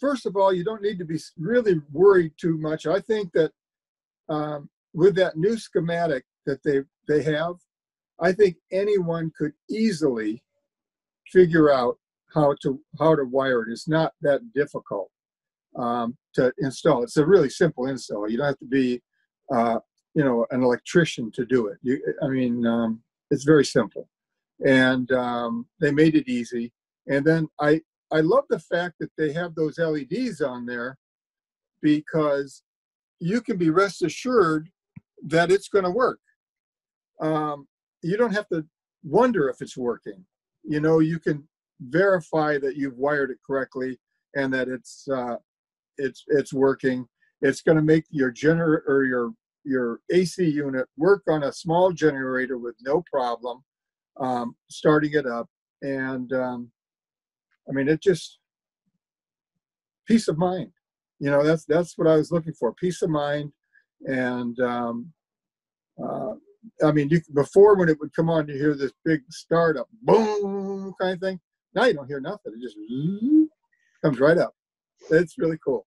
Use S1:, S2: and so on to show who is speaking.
S1: first of all, you don't need to be really worried too much. I think that with that new schematic that they have, I think anyone could easily figure out how to wire it. It's not that difficult to install. It's a really simple install. You don't have to be you know, an electrician to do it. It's very simple, and they made it easy. And then I love the fact that they have those LEDs on there, because you can be rest assured that it's going to work. You don't have to wonder if it's working. You know, you can verify that you've wired it correctly and that it's working. It's going to make your generator or your AC unit work on a small generator with no problem, starting it up. And it just, peace of mind. You know, that's what I was looking for, peace of mind. And before, when it would come on, you hear this big startup, boom kind of thing. Now you don't hear nothing. It just comes right up. It's really cool.